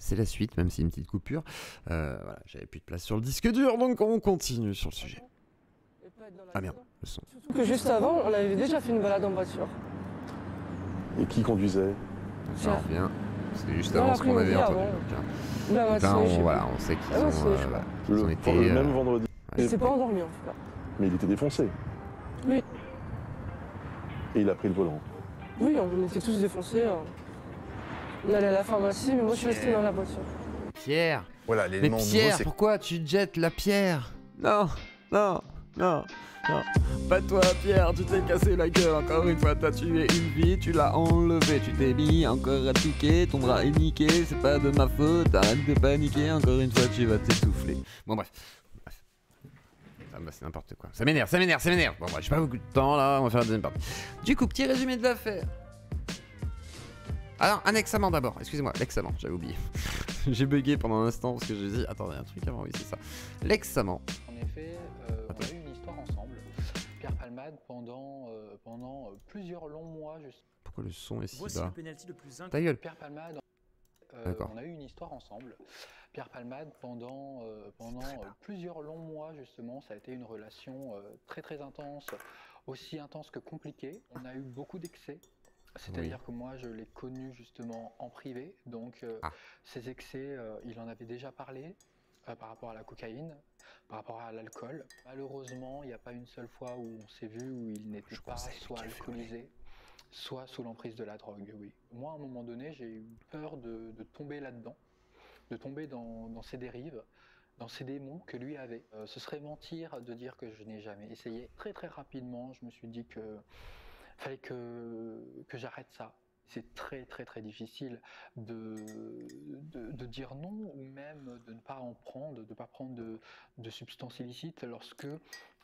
c'est la suite, même si c'est une petite coupure. Voilà, j'avais plus de place sur le disque dur, donc on continue sur le sujet. Ah merde, le son. Surtout que juste avant, on avait déjà fait une balade en voiture. Et qui conduisait? Ça revient. C'est juste Dans avant ce qu'on avait l'après-midi, entendu. avant. Donc, hein. La Donc matinée, là, je sais voilà, plus. on sait qu'ils Ah, ont, c'est- voilà, ils ont été. Le même vendredi. Il s'est pas endormi en tout cas. Mais il était défoncé. Oui. Et il a pris le volant. Oui, on était tous défoncés. On allait à la pharmacie, mais moi je suis resté dans la voiture. Pierre. Voilà, Mais l'élément nouveau, Pierre, c'est pourquoi tu jettes la pierre? Non, non, non, non. Pas toi, Pierre, tu t'es cassé la gueule encore une fois. T'as tué une vie, tu l'as enlevée. Tu t'es mis encore à piquer, ton bras est niqué. C'est pas de ma faute, arrête de paniquer. Encore une fois, tu vas t'essouffler. Bon, bref. Ah bah, c'est n'importe quoi. Ça m'énerve, ça m'énerve, ça m'énerve. Bon, bah, j'ai pas beaucoup de temps là, on va faire la deuxième partie. Du coup, petit résumé de l'affaire. Alors, annexement d'abord, excusez-moi, l'examen, j'avais oublié. J'ai bugué pendant un instant parce que j'ai dit, attendez, un truc avant, oui, c'est ça. L'examen. En effet, on a eu une histoire ensemble. Pierre Palmade pendant plusieurs longs mois. Pourquoi le son est si Voici bas? le penalty le plus Ta gueule. Pierre Palmade, D'accord. on a eu une histoire ensemble. Pierre Palmade pendant plusieurs longs mois justement, ça a été une relation très très intense, aussi intense que compliquée. On a eu beaucoup d'excès. C'est-à-dire que moi, je l'ai connu justement en privé, donc ces excès, il en avait déjà parlé par rapport à la cocaïne, par rapport à l'alcool. Malheureusement, il n'y a pas une seule fois où on s'est vu où il n'était pas soit alcoolisé, soit sous l'emprise de la drogue, oui. Moi, à un moment donné, j'ai eu peur de tomber là-dedans, de tomber dans ces dérives, dans ces démons que lui avait. Ce serait mentir de dire que je n'ai jamais essayé. Très très rapidement, je me suis dit que fallait que j'arrête ça. C'est très très très difficile de dire non ou même de ne pas en prendre, de ne pas prendre de substances illicites lorsque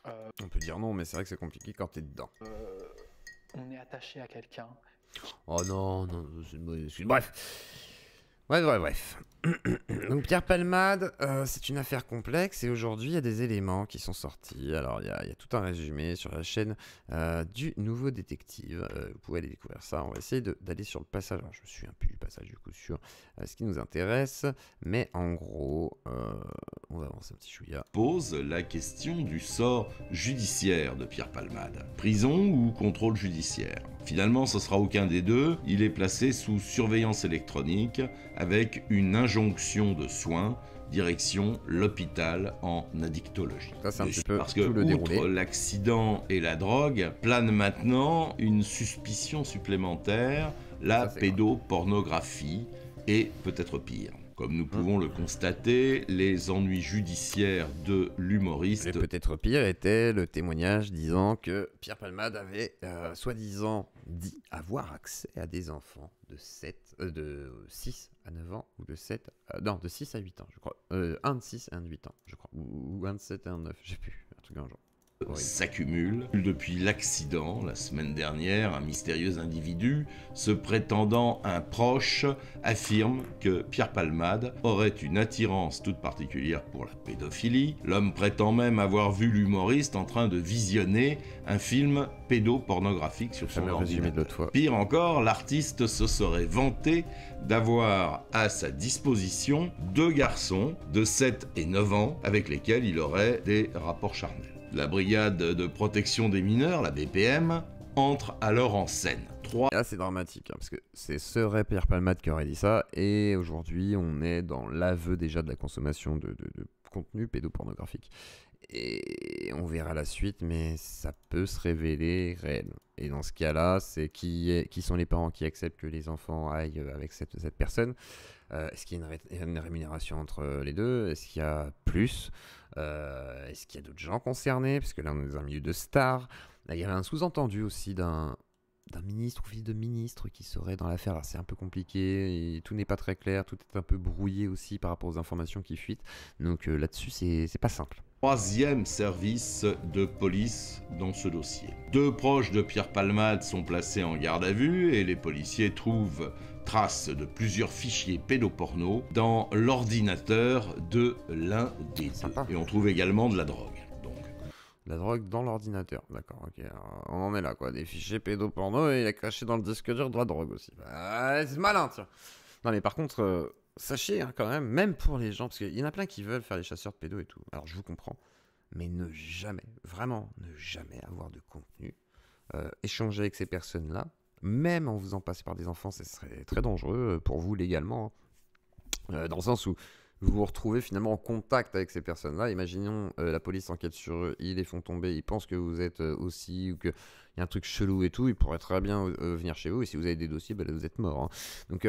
On peut dire non, mais c'est vrai que c'est compliqué quand t'es dedans. on est attaché à quelqu'un. Oh non, non, c'est une mauvaise excuse. Bref. Bref. Donc Pierre Palmade, c'est une affaire complexe et aujourd'hui il y a des éléments qui sont sortis. Alors il y a tout un résumé sur la chaîne du Nouveau Détective. Vous pouvez aller découvrir ça. On va essayer d'aller sur le passage. Alors je me souviens plus du passage du coup sur ce qui nous intéresse. Mais en gros, on va avancer un petit chouïa. Pose la question du sort judiciaire de Pierre Palmade. Prison ou contrôle judiciaire? Finalement, ce sera aucun des deux. Il est placé sous surveillance électronique avec une injonction de soins, direction l'hôpital en addictologie. Ça, c'est un petit peu parce que, tout le déroulé. outre l'accident et la drogue, plane maintenant une suspicion supplémentaire, la pédopornographie, et peut-être pire. Comme nous pouvons le constater, les ennuis judiciaires de l'humoriste... Et peut-être pire était le témoignage disant que Pierre Palmade avait soi-disant dit avoir accès à des enfants de 6 à 9 ans ou de 7... non, de 6 à 8 ans, je crois. Un de 6 et un de 8 ans, je crois. Ou un de 7 et un de 9, je sais plus. Un truc dans le genre. s'accumulent. Depuis l'accident, la semaine dernière, un mystérieux individu, se prétendant un proche, affirme que Pierre Palmade aurait une attirance toute particulière pour la pédophilie. L'homme prétend même avoir vu l'humoriste en train de visionner un film pédopornographique sur son ordinateur. Pire encore, l'artiste se serait vanté d'avoir à sa disposition 2 garçons de 7 et 9 ans avec lesquels il aurait des rapports charnels. La brigade de protection des mineurs, la BPM, entre alors en scène. Là, c'est dramatique, hein, parce que c'est serait Pierre Palmade qui aurait dit ça, et aujourd'hui, on est dans l'aveu déjà de la consommation de contenu pédopornographique. Et on verra la suite, mais ça peut se révéler réel. Et dans ce cas-là, c'est qui sont les parents qui acceptent que les enfants aillent avec cette personne. Est-ce qu'il y a une rémunération entre les deux? Est-ce qu'il y a plus? Est-ce qu'il y a d'autres gens concernés? Parce que là, on est dans un milieu de stars. Là, il y avait un sous-entendu aussi d'un ministre ou fils de ministre qui serait dans l'affaire. Alors c'est un peu compliqué, et tout n'est pas très clair, tout est un peu brouillé aussi par rapport aux informations qui fuitent. Donc là-dessus, c'est pas simple. 3e service de police dans ce dossier. 2 proches de Pierre Palmade sont placés en garde à vue et les policiers trouvent trace de plusieurs fichiers pédoporno dans l'ordinateur de l'un des deux. Et on trouve également de la drogue. La drogue dans l'ordinateur, d'accord, ok. Alors, on en est là, quoi. Des fichiers pédoporno et il a craché dans le disque dur de la drogue aussi. Bah, c'est malin, tiens. Non, mais par contre, sachez hein, quand même pour les gens, parce qu'il y en a plein qui veulent faire les chasseurs de pédos et tout, alors je vous comprends, mais ne jamais, vraiment, ne jamais avoir de contenu, échanger avec ces personnes-là, même en vous faisant passer par des enfants, ce serait très dangereux pour vous légalement, hein. Dans le sens où vous vous retrouvez finalement en contact avec ces personnes-là. Imaginons la police enquête sur eux, ils les font tomber, ils pensent que vous êtes aussi, ou qu'il y a un truc chelou et tout, ils pourraient très bien venir chez vous, et si vous avez des dossiers, là, vous êtes mort. Hein. Donc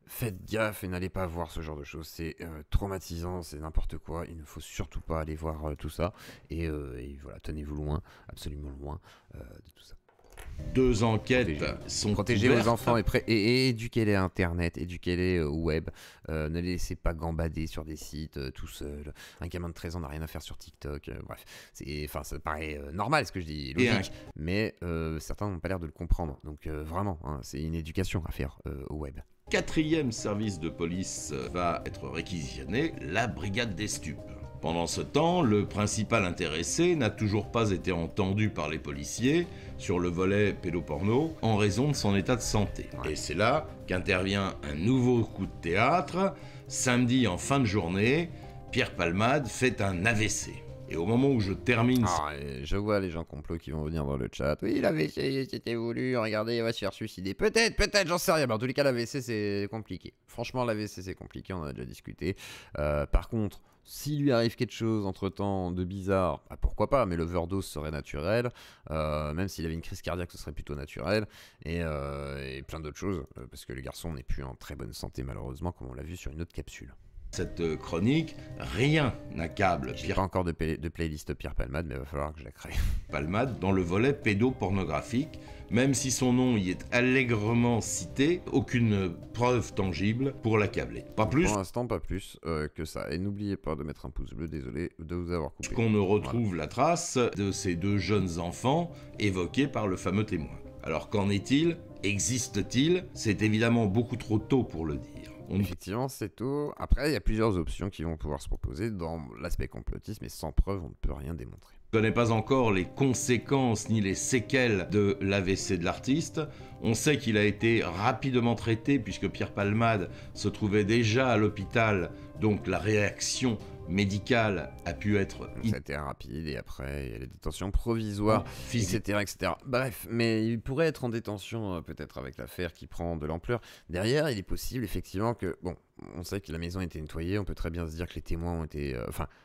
faites gaffe et n'allez pas voir ce genre de choses, c'est traumatisant, c'est n'importe quoi, il ne faut surtout pas aller voir tout ça, et voilà, tenez-vous loin, absolument loin de tout ça. 2 enquêtes sont Protégez ouvertes. vos enfants et éduquez-les à Internet, éduquez-les au web. Ne les laissez pas gambader sur des sites tout seuls. Un gamin de 13 ans n'a rien à faire sur TikTok. Bref, ça paraît normal ce que je dis, logique. Mais certains n'ont pas l'air de le comprendre. Donc vraiment, hein, c'est une éducation à faire au web. 4e service de police va être réquisitionné, la brigade des stupes. Pendant ce temps, le principal intéressé n'a toujours pas été entendu par les policiers sur le volet pédoporno en raison de son état de santé. Et c'est là qu'intervient un nouveau coup de théâtre. Samedi en fin de journée, Pierre Palmade fait un AVC. Et au moment où je termine... je vois les gens complots qui vont venir dans le chat. Oui, l'AVC, c'était voulu, regardez, il va se faire suicider. Peut-être, j'en sais rien. Mais en tous les cas, l'AVC, c'est compliqué. Franchement, l'AVC, c'est compliqué, on en a déjà discuté. Par contre, s'il lui arrive quelque chose entre-temps de bizarre, pourquoi pas, mais l'overdose serait naturel. Même s'il avait une crise cardiaque, ce serait plutôt naturel. Et plein d'autres choses, parce que le garçon n'est plus en très bonne santé, malheureusement, comme on l'a vu sur une autre capsule. Cette chronique, rien n'accable J'ai pas encore de playlist Pierre Palmade, mais il va falloir que je la crée. Palmade dans le volet pédopornographique, même si son nom y est allègrement cité, aucune preuve tangible pour l'accabler. Pas plus. Pour l'instant, pas plus que ça. Et n'oubliez pas de mettre un pouce bleu, désolé de vous avoir coupé. Qu'on ne retrouve la trace de ces 2 jeunes enfants évoqués par le fameux témoin. Alors qu'en est-il? Existe-t-il? C'est évidemment beaucoup trop tôt pour le dire. Effectivement, c'est tôt. Après, il y a plusieurs options qui vont pouvoir se proposer dans l'aspect complotiste, mais sans preuve, on ne peut rien démontrer. On ne connaît pas encore les conséquences ni les séquelles de l'AVC de l'artiste. On sait qu'il a été rapidement traité puisque Pierre Palmade se trouvait déjà à l'hôpital, donc la réaction médicale a pu être... Ça a été rapide et après il y a les détentions provisoires, etc. Bref, mais il pourrait être en détention peut-être avec l'affaire qui prend de l'ampleur. Derrière, il est possible effectivement que... Bon, on sait que la maison a été nettoyée, on peut très bien se dire que les témoins ont été...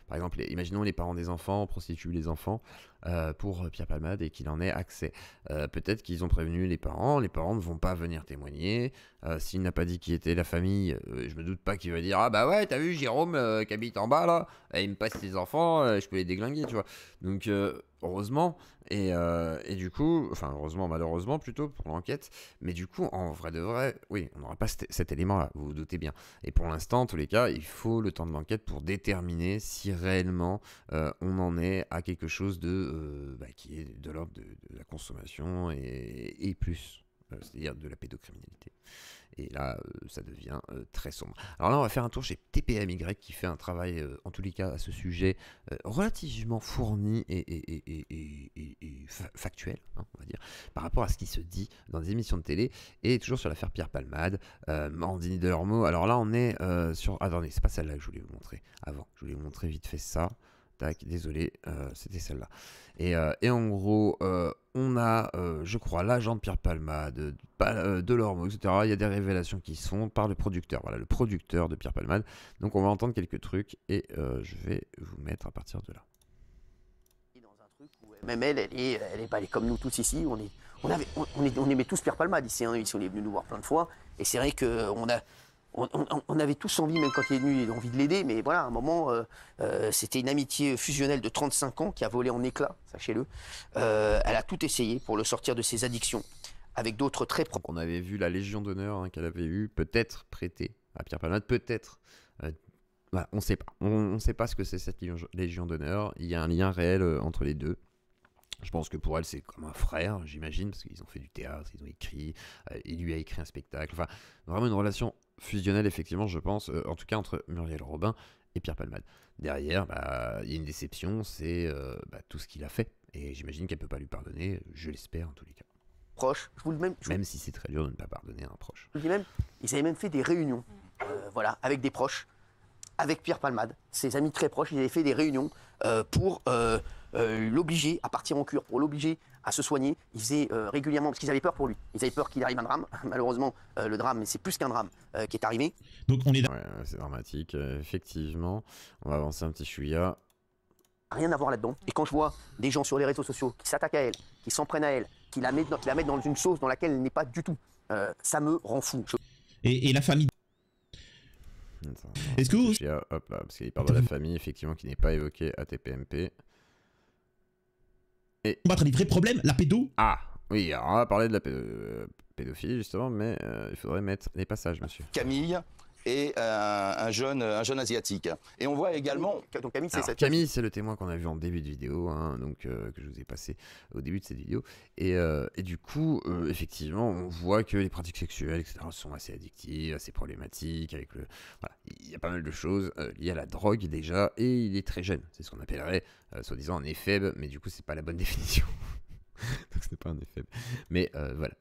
par exemple, imaginons les parents des enfants prostituent les enfants pour Pierre Palmade et qu'il en ait accès. Peut-être qu'ils ont prévenu les parents ne vont pas venir témoigner. S'il n'a pas dit qui était la famille, je me doute pas qu'il va dire « Ah bah ouais, t'as vu Jérôme qui habite en bas là, il me passe ses enfants, je peux les déglinguer, tu vois. » Donc heureusement, et du coup, enfin heureusement, malheureusement plutôt pour l'enquête, mais du coup, en vrai de vrai, oui, on n'aura pas cet élément-là, vous vous doutez bien. Et pour l'instant, en tous les cas, il faut le temps de l'enquête pour déterminer si réellement on en est à quelque chose qui est de l'ordre de la consommation et plus, c'est-à-dire de la pédocriminalité. Et là, ça devient très sombre. Alors là, on va faire un tour chez TPMY qui fait un travail, en tous les cas, à ce sujet relativement fourni et factuel, hein, on va dire, par rapport à ce qui se dit dans des émissions de télé, et toujours sur l'affaire Pierre Palmade, Morandini Delormeau. Alors là, on est sur... Attendez, c'est pas celle-là que je voulais vous montrer avant. Je voulais vous montrer vite fait ça. Tac, désolé, c'était celle-là. Et en gros, on a, je crois, l'agent de Pierre Palmade, Delormeau, etc. Il y a des révélations qui se font par le producteur. Voilà, le producteur de Pierre Palmade. Donc on va entendre quelques trucs et je vais vous mettre à partir de là. Dans un truc où même elle est comme nous tous ici. On aimait tous Pierre Palmade ici. Hein, ici, on est venu nous voir plein de fois. Et c'est vrai qu'on avait tous envie, même quand il est venu, envie de l'aider, mais voilà, à un moment, c'était une amitié fusionnelle de 35 ans qui a volé en éclats, sachez-le. Elle a tout essayé pour le sortir de ses addictions, avec d'autres très propres. On avait vu la Légion d'honneur qu'elle avait eue, peut-être prêtée à Pierre Palmade, peut-être. Voilà, on ne sait pas. On ne sait pas ce que c'est cette Légion d'honneur. Il y a un lien réel entre les deux. Je pense que pour elle, c'est comme un frère, j'imagine, parce qu'ils ont fait du théâtre, ils ont écrit, il lui a écrit un spectacle. Enfin, vraiment une relation fusionnelle, effectivement, je pense, en tout cas entre Muriel Robin et Pierre Palmade. Derrière, il y a une déception, c'est tout ce qu'il a fait. Et j'imagine qu'elle ne peut pas lui pardonner, je l'espère en tous les cas. Proche, je vous le même. Même si c'est très dur de ne pas pardonner à un proche. Je vous dis même, ils avaient même fait des réunions voilà, avec des proches, avec Pierre Palmade, ses amis très proches, ils avaient fait des réunions pour l'obliger à partir en cure, pour l'obliger à se soigner. Ils faisaient régulièrement, parce qu'ils avaient peur pour lui. Ils avaient peur qu'il arrive un drame. Malheureusement, le drame, mais c'est plus qu'un drame qui est arrivé. Donc on est Ouais, c'est dramatique, effectivement. On va avancer un petit chouïa. Rien à voir là-dedans. Et quand je vois des gens sur les réseaux sociaux qui s'attaquent à elle, qui s'en prennent à elle, qui la mettent dans une sauce dans laquelle elle n'est pas du tout, ça me rend fou. et la famille. Attends, Est-ce que vous chouïa, hop là, parce qu'il parle de la famille, effectivement, qui n'est pas évoquée à TPMP. combattre les vrais problèmes, la pédo? Ah, oui, alors on va parler de la pédophilie, justement, mais il faudrait mettre les passages, monsieur. Camille et un jeune asiatique. Et on voit également... Donc Camille, c'est Alors, cette... Camille, c'est le témoin qu'on a vu en début de vidéo, hein, donc que je vous ai passé au début de cette vidéo. Et du coup, effectivement, on voit que les pratiques sexuelles, etc., sont assez addictives, assez problématiques. Avec le, voilà, il y a pas mal de choses liées à la drogue déjà, et il est très jeune. C'est ce qu'on appellerait, soi-disant, un éphèbe, mais du coup, c'est pas la bonne définition. Donc, ce n'est pas un éphèbe. Mais voilà,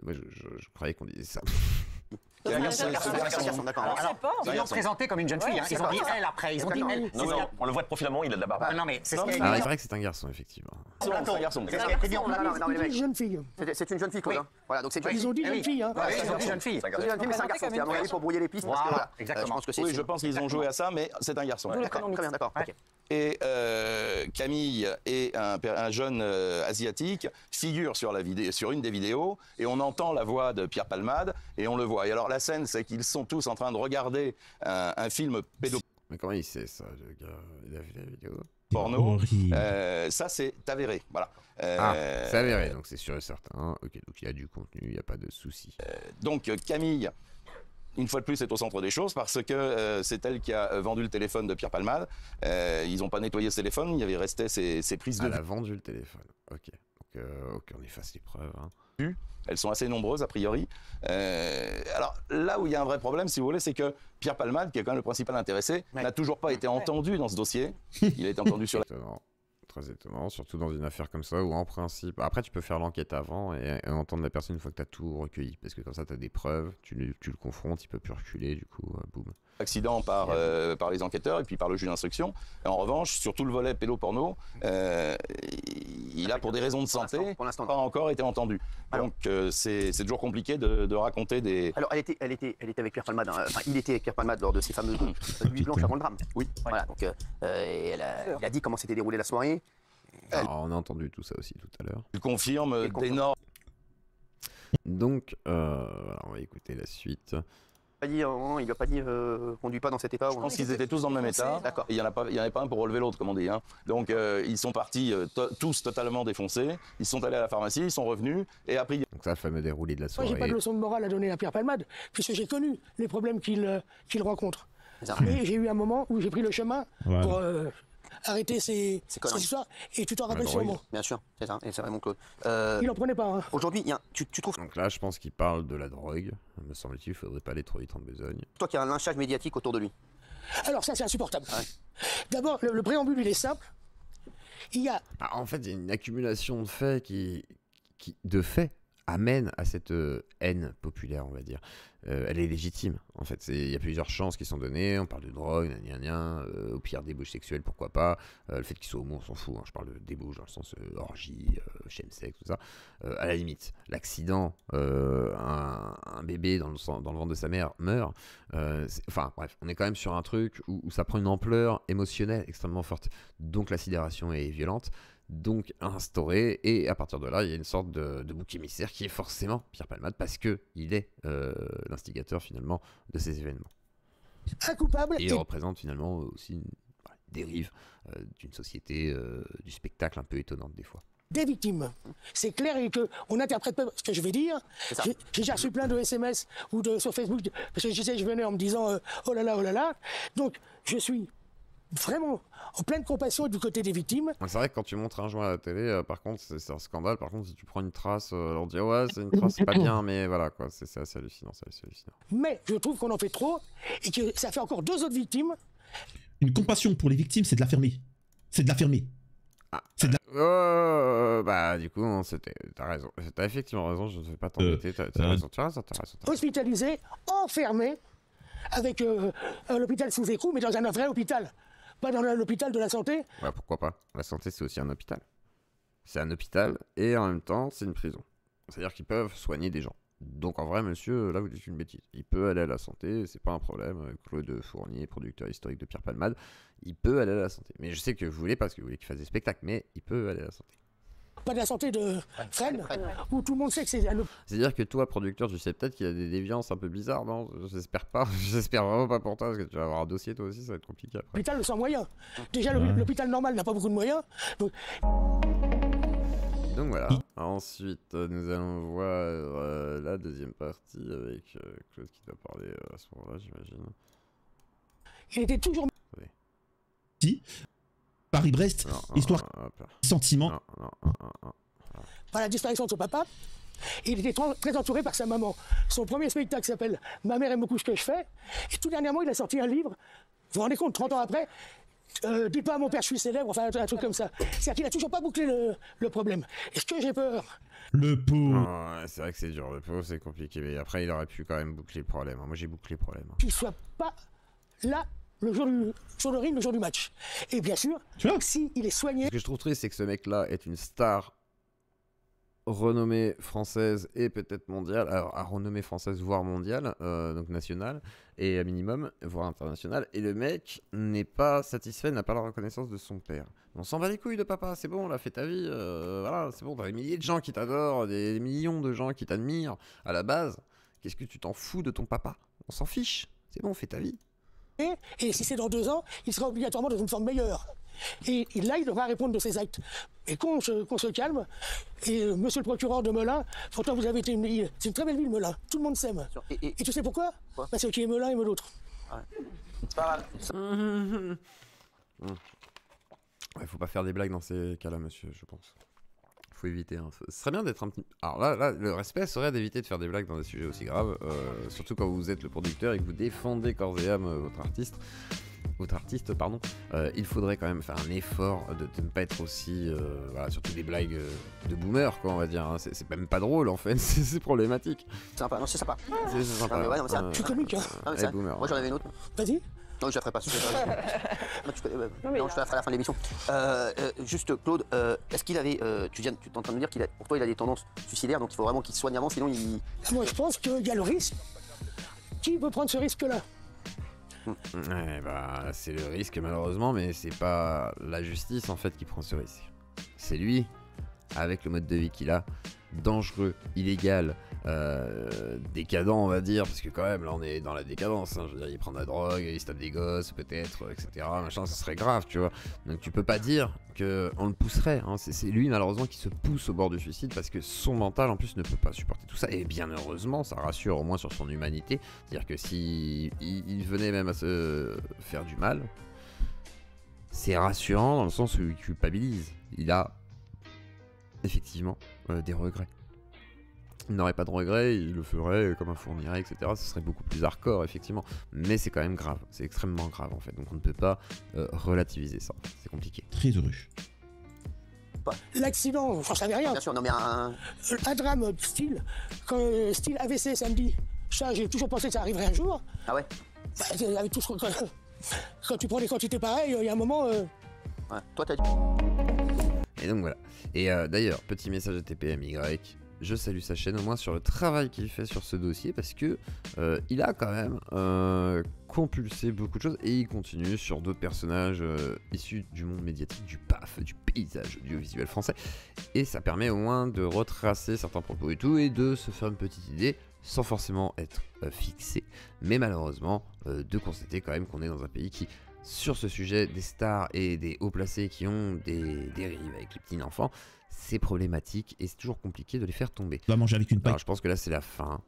moi, je croyais qu'on disait ça. C'est un garçon, d'accord. Alors, ils l'ont présenté comme une jeune fille. Ils ont dit elle après. Ils ont dit elle. Non, on le voit de profil à moment, il a de la barbe. Non, mais c'est ce qu'il Ah, il paraît que c'est un garçon, effectivement. C'est un garçon. C'est ce qui a été dit en Non, plateau. mais Une jeune fille. c'est une jeune fille, Claude. Oui. Hein. Voilà, donc c'est Ils ont dit jeune fille. Hein. Ils ont dit jeune fille. C'est une jeune fille, mais c'est un garçon. C'est à mon avis pour brouiller les pistes. Parce que, Voilà, voilà, exactement. je pense que c'est... Oui, je pense qu'ils ont joué à ça, mais c'est un garçon. D'accord, très bien, d'accord. ok. Et Camille et un jeune asiatique figurent sur une des vidéos et on entend la voix de Pierre Palmade et on le voit. Et alors la scène, c'est qu'ils sont tous en train de regarder un film pédoporno. Mais comment il sait ça, le gars? Il a vu la vidéo? Horrible. Ça, c'est avéré. Voilà. Ah, c'est avéré, donc c'est sûr et certain. Ok, donc il y a du contenu, il n'y a pas de souci. Donc Camille, une fois de plus, est au centre des choses parce que c'est elle qui a vendu le téléphone de Pierre Palmade. Ils n'ont pas nettoyé ce téléphone, il y avait resté ses prises de Elle a vendu le téléphone. Ok, donc ok, on efface les preuves. Hein. vue. Elles sont assez nombreuses a priori. Alors là où il y a un vrai problème, si vous voulez, c'est que Pierre Palmade, qui est quand même le principal intéressé, n'a toujours pas été entendu dans ce dossier. Il a été entendu sur la... Étonnant. Très étonnant, surtout dans une affaire comme ça où en principe... Après, tu peux faire l'enquête avant et entendre la personne une fois que tu as tout recueilli. Parce que comme ça, tu as des preuves, tu le confrontes, il peut plus reculer, du coup, boum. accident par les enquêteurs et puis par le juge d'instruction. En revanche, sur tout le volet pédoporno, il a, pour des raisons de santé, Pour l'instant, pas encore été entendu. Donc c'est toujours compliqué de raconter des... Alors, elle était avec Pierre Palmade. Hein. Enfin, il était avec Pierre Palmade lors de ces fameuses nuits blanches avant le drame. Oui. Voilà. Donc, il a dit comment s'était déroulée la soirée. Alors, on a entendu tout ça aussi tout à l'heure. Il confirme d'énormes... Donc, on va écouter la suite. Il lui a pas dit conduis pas dans cet état. Je pense qu'ils étaient tous dans le même état. D'accord. Il n'y en avait pas un pour relever l'autre, comme on dit. Hein. Donc ils sont partis tous totalement défoncés. Ils sont allés à la pharmacie, ils sont revenus. Et après, Donc ça, le fameux déroulé de la Moi, soirée. j'ai pas de leçon de morale à donner à Pierre Palmade, puisque j'ai connu les problèmes qu'il rencontre. Ça. Mais j'ai eu un moment où j'ai pris le chemin pour arrêter ces conneries. histoires, et tu t'en rappelles drogue. sûrement. Bien sûr, c'est ça. Et c'est vraiment Claude. Il en prenait pas. Hein. Aujourd'hui, tu trouves, Donc là, je pense qu'il parle de la drogue. Me semble-t-il, il faudrait pas aller trop vite en besogne. toi, qu'il y a un lynchage médiatique autour de lui. Alors ça, c'est insupportable. D'abord, le préambule, il est simple. Il y a Ah, en fait, il y a une accumulation de faits qui amène à cette haine populaire, on va dire. Elle est légitime, en fait. Il y a plusieurs chances qui sont données. On parle de drogue, au pire débauche sexuelle, pourquoi pas. Le fait qu'il soit homo, on s'en fout. Hein. Je parle de débauche dans le sens orgie, chemsex, tout ça. À la limite, l'accident, un bébé dans le ventre de sa mère meurt. Enfin, bref, on est quand même sur un truc où ça prend une ampleur émotionnelle extrêmement forte. Donc la sidération est violente. Donc instauré, et à partir de là, il y a une sorte de bouc émissaire qui est forcément Pierre Palmade, parce que il est l'instigateur finalement de ces événements. un coupable Et il représente finalement aussi une dérive d'une société du spectacle un peu étonnante des fois. des victimes. C'est clair et qu'on n'interprète pas ce que je vais dire. J'ai déjà reçu plein de SMS ou sur Facebook, parce que je venais en me disant oh là là, oh là là. Donc je suis vraiment en pleine compassion du côté des victimes. C'est vrai que quand tu montres un joint à la télé, par contre, c'est un scandale. Par contre, si tu prends une trace, on dit ouais, c'est une trace, c'est pas bien, mais voilà, quoi, c'est assez hallucinant, Mais je trouve qu'on en fait trop et que ça fait encore 2 autres victimes. Une compassion pour les victimes, c'est de la fermer. C'est de la fermer. Ah, c'est de la... bah du coup, t'as raison. T'as effectivement raison, je ne vais pas t'embêter, t'as raison. Hospitalisés, enfermés, avec l'hôpital sous écrou, mais dans un vrai hôpital. Pas dans l'hôpital de la santé. Ouais, pourquoi pas? La santé, c'est aussi un hôpital. C'est un hôpital et en même temps, c'est une prison. C'est-à-dire qu'ils peuvent soigner des gens. Donc en vrai, monsieur, là vous dites une bêtise. Il peut aller à la santé, c'est pas un problème. Claude Fournier, producteur historique de Pierre Palmade, il peut aller à la santé. Mais je sais que vous voulez parce que vous voulez qu'il fasse des spectacles, mais il peut aller à la santé. Pas de la santé de Fresnes, où tout le monde sait que c'est un C'est-à-dire que toi, producteur, tu sais peut-être qu'il y a des déviances un peu bizarres, non? J'espère pas. J'espère vraiment pas pour toi, parce que tu vas avoir un dossier toi aussi, ça va être compliqué après. hôpital sans moyens. Déjà, l'hôpital normal n'a pas beaucoup de moyens. Donc voilà. Ensuite, nous allons voir la deuxième partie avec Claude qui doit parler à ce moment-là, j'imagine. Il était toujours... Si. Paris-Brest, histoire, sentiment. Par la disparition de son papa, il était très entouré par sa maman. Son premier spectacle s'appelle « Ma mère aime beaucoup ce que je fais ». Et tout dernièrement, il a sorti un livre. Vous vous rendez compte, 30 ans après, dites pas à mon père je suis célèbre, enfin un truc comme ça. C'est-à-dire qu'il n'a toujours pas bouclé le problème. Est-ce que j'ai peur? Le pauvre. Ouais, c'est vrai que c'est dur, le pauvre, c'est compliqué. Mais après, il aurait pu quand même boucler le problème. Moi, j'ai bouclé le problème. Qu'il ne soit pas là le jour sur le ring, le jour du match. Et bien sûr, s'il est soigné... Ce que je trouve triste, c'est que ce mec-là est une star renommée française et peut-être mondiale. Alors, à renommée française, voire mondiale, donc nationale, et à minimum, voire internationale. Et le mec n'est pas satisfait, n'a pas la reconnaissance de son père. On s'en bat les couilles de papa, c'est bon, là, fais ta vie. Voilà, c'est bon, t'as des milliers de gens qui t'adorent, des millions de gens qui t'admirent. À la base, qu'est-ce que tu t'en fous de ton papa? On s'en fiche. C'est bon, fais ta vie. Et si c'est dans 2 ans, il sera obligatoirement dans une forme meilleure. Et là, il devra répondre de ses actes. Et qu'on se calme. Et monsieur le procureur de Melun, pourtant vous avez été c'est une très belle ville, Melun. Tout le monde s'aime. Et tu sais pourquoi? Parce que qui est Melun aime l'autre. C'est pas mal. Il faut pas faire des blagues dans ces cas-là, monsieur, je pense. Faut éviter. Hein. Ce serait bien d'être un petit... Alors là, le respect serait d'éviter de faire des blagues dans des sujets aussi graves, surtout quand vous êtes le producteur et que vous défendez corps et âme votre artiste, il faudrait quand même faire un effort de ne pas être aussi... voilà, surtout des blagues de boomer, quoi, on va dire. Hein. C'est même pas drôle, en fait, c'est problématique. Sympa, non, c'est sympa. C'est sympa. Non, mais ouais, non, Je suis comique, hein. Boomer. Moi, j'en avais une autre. Vas-y. Non, je la ferai pas. Non, je la ferai à la fin de l'émission. Juste, Claude, est-ce qu'il avait... tu es en train de me dire qu'il pour toi, il a des tendances suicidaires, donc il faut vraiment qu'il se soigne avant, sinon il... Moi, je pense qu'il y a le risque. Qui peut prendre ce risque-là? Ouais, bah, c'est le risque, malheureusement, mais c'est pas la justice, en fait, qui prend ce risque. C'est lui, avec le mode de vie qu'il a, dangereux, illégal, décadent, on va dire, parce que quand même, là, on est dans la décadence, hein, je veux dire, il prend de la drogue, il se tape des gosses, peut-être, etc., machin, ça serait grave, tu vois. Donc tu peux pas dire qu'on le pousserait, hein. C'est lui, malheureusement, qui se pousse au bord du suicide, parce que son mental, en plus, ne peut pas supporter tout ça, et bien heureusement, ça rassure au moins sur son humanité, c'est-à-dire que si il venait même à se faire du mal, c'est rassurant dans le sens où il culpabilise, il a effectivement des regrets. Il n'aurait pas de regrets, il le ferait comme un Fourniret, etc. Ce serait beaucoup plus hardcore, effectivement. Mais c'est quand même grave, c'est extrêmement grave en fait. Donc on ne peut pas relativiser ça, c'est compliqué. Très heureux. L'accident, j'en savais rien. Bien sûr, non mais un drame style AVC samedi. Ça, j'ai toujours pensé que ça arriverait un jour. Ah ouais? Bah, avec tout ce quand tu prends des quantités pareilles, il y a un moment... Ouais. Toi, t'as dit... Et donc voilà. Et d'ailleurs, petit message à TPMY, je salue sa chaîne au moins sur le travail qu'il fait sur ce dossier parce que il a quand même compulsé beaucoup de choses et il continue sur d'autres personnages issus du monde médiatique, du PAF, du paysage audiovisuel français. Et ça permet au moins de retracer certains propos et tout et de se faire une petite idée sans forcément être fixé. Mais malheureusement, de constater quand même qu'on est dans un pays qui... Sur ce sujet des stars et des hauts placés qui ont des dérives avec les petits enfants, c'est problématique et c'est toujours compliqué de les faire tomber. Tu vas manger avec une paille. Alors, je pense que là c'est la fin.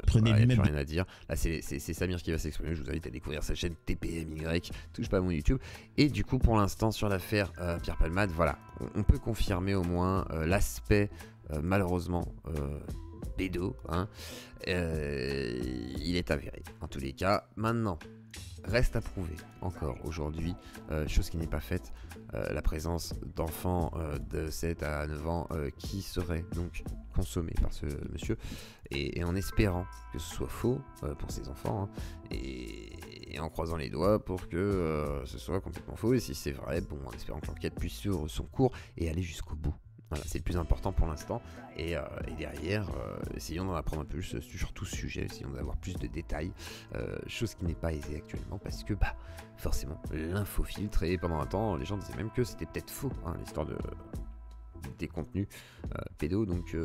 Prenez il n'y a lui-même. plus rien à dire. Là c'est Samir qui va s'exprimer. Je vous invite à découvrir sa chaîne TPMY. Touche pas à mon YouTube. Et du coup pour l'instant sur l'affaire Pierre Palmade, voilà, on peut confirmer au moins l'aspect malheureusement pédo. Hein, il est avéré en tous les cas. Maintenant. Reste à prouver encore aujourd'hui, chose qui n'est pas faite, la présence d'enfants de 7 à 9 ans qui seraient donc consommés par ce monsieur, et en espérant que ce soit faux pour ces enfants, hein, et en croisant les doigts pour que ce soit complètement faux, et si c'est vrai, bon, en espérant que l'enquête puisse suivre son cours et aller jusqu'au bout. Voilà, c'est le plus important pour l'instant, et derrière, essayons d'en apprendre un peu plus sur tout ce sujet, essayons d'avoir plus de détails, chose qui n'est pas aisée actuellement, parce que, bah, forcément, l'info filtre, et pendant un temps, les gens disaient même que c'était peut-être faux, hein, l'histoire des contenus pédos, donc,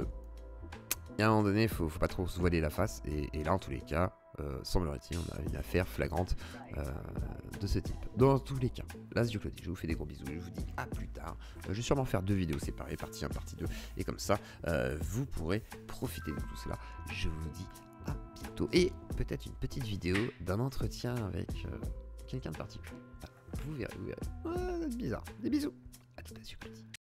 à un moment donné, faut pas trop se voiler la face, et là, en tous les cas, semblerait-il, on a une affaire flagrante de ce type. Dans tous les cas, là c'est Claudie, je vous fais des gros bisous, je vous dis à plus tard. Je vais sûrement faire 2 vidéos séparées, partie 1, partie 2, et comme ça, vous pourrez profiter de tout cela. Je vous dis à bientôt, et peut-être une petite vidéo d'un entretien avec quelqu'un de particulier. Voilà, vous verrez, c'est bizarre. Des bisous, à tout à l'heure.